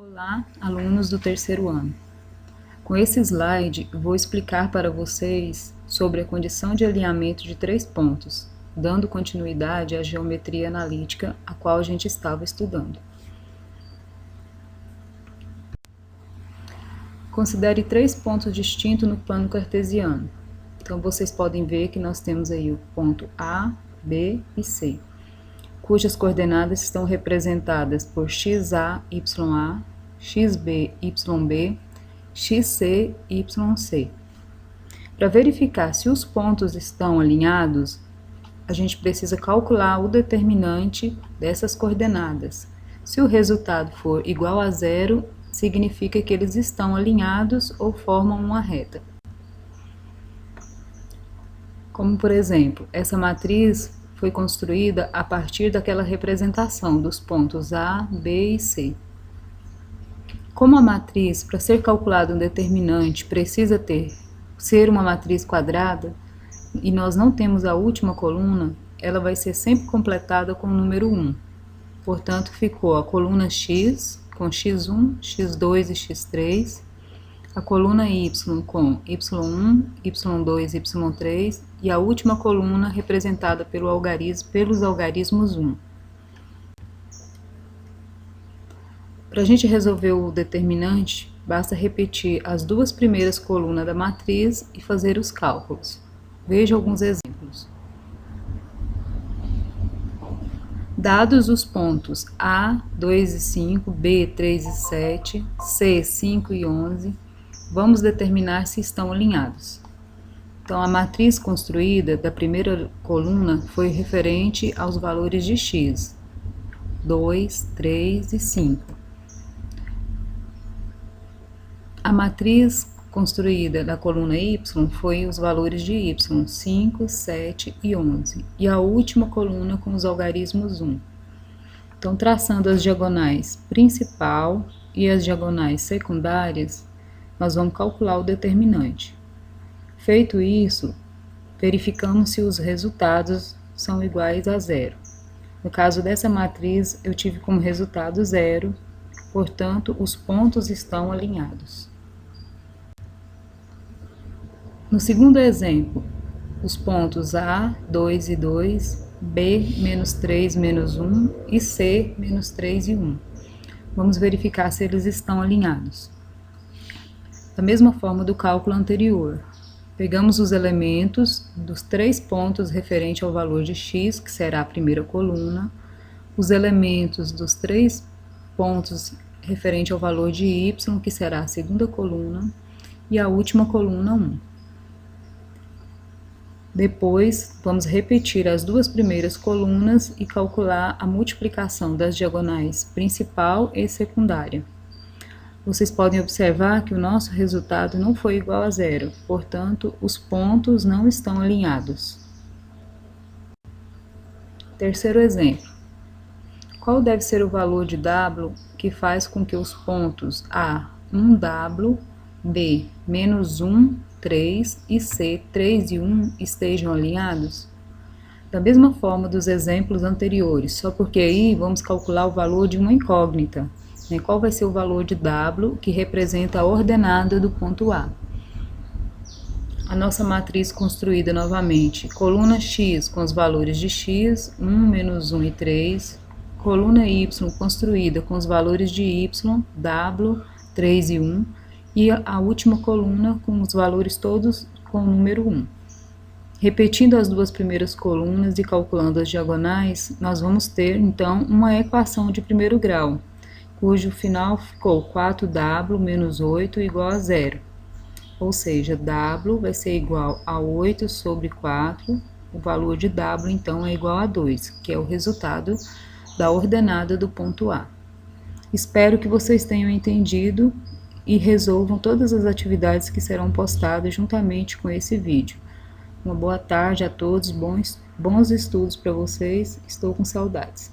Olá, alunos do terceiro ano. Com esse slide, vou explicar para vocês sobre a condição de alinhamento de 3 pontos, dando continuidade à geometria analítica a qual a gente estava estudando. Considere 3 pontos distintos no plano cartesiano. Então, vocês podem ver que nós temos aí o ponto A, B e C, cujas coordenadas estão representadas por xa, ya, xb, yb, xc, yc. Para verificar se os pontos estão alinhados, a gente precisa calcular o determinante dessas coordenadas. Se o resultado for igual a zero, significa que eles estão alinhados ou formam uma reta. Como, por exemplo, essa matriz foi construída a partir daquela representação dos pontos A, B e C. Como a matriz, para ser calculado um determinante, precisa ser uma matriz quadrada, e nós não temos a última coluna, ela vai ser sempre completada com o número 1. Portanto, ficou a coluna X com x1, x2 e x3, a coluna Y com y1, y2 e y3, e a última coluna representada pelos algarismos 1. Para a gente resolver o determinante, basta repetir as duas primeiras colunas da matriz e fazer os cálculos. Veja alguns exemplos. Dados os pontos A, 2 e 5, B, 3 e 7, C, 5 e 11, vamos determinar se estão alinhados. Então, a matriz construída da primeira coluna foi referente aos valores de x, 2, 3 e 5. A matriz construída da coluna y foi os valores de y, 5, 7 e 11. E a última coluna com os algarismos 1. Então, traçando as diagonais principal e as diagonais secundárias, nós vamos calcular o determinante. Feito isso, verificamos se os resultados são iguais a zero. No caso dessa matriz, eu tive como resultado zero, portanto, os pontos estão alinhados. No segundo exemplo, os pontos A, 2 e 2, B, menos 3, menos 1 e C, menos 3 e 1. Vamos verificar se eles estão alinhados. Da mesma forma do cálculo anterior, pegamos os elementos dos 3 pontos referente ao valor de x, que será a primeira coluna, os elementos dos 3 pontos referente ao valor de y, que será a segunda coluna, e a última coluna 1. Depois, vamos repetir as duas primeiras colunas e calcular a multiplicação das diagonais principal e secundária. Vocês podem observar que o nosso resultado não foi igual a zero, portanto, os pontos não estão alinhados. Terceiro exemplo. Qual deve ser o valor de W que faz com que os pontos A, 1W, B, menos 1, 3 e C, 3 e 1 estejam alinhados? Da mesma forma dos exemplos anteriores, só porque aí vamos calcular o valor de uma incógnita. Qual vai ser o valor de W que representa a ordenada do ponto A? A nossa matriz construída novamente, coluna X com os valores de X, 1, menos 1 e 3, coluna Y construída com os valores de Y, W, 3 e 1, e a última coluna com os valores todos com o número 1. Repetindo as duas primeiras colunas e calculando as diagonais, nós vamos ter, então, uma equação de primeiro grau, cujo final ficou 4W menos 8 igual a zero. Ou seja, W vai ser igual a 8 sobre 4, o valor de W, então, é igual a 2, que é o resultado da ordenada do ponto A. Espero que vocês tenham entendido e resolvam todas as atividades que serão postadas juntamente com esse vídeo. Uma boa tarde a todos, bons estudos para vocês, estou com saudades.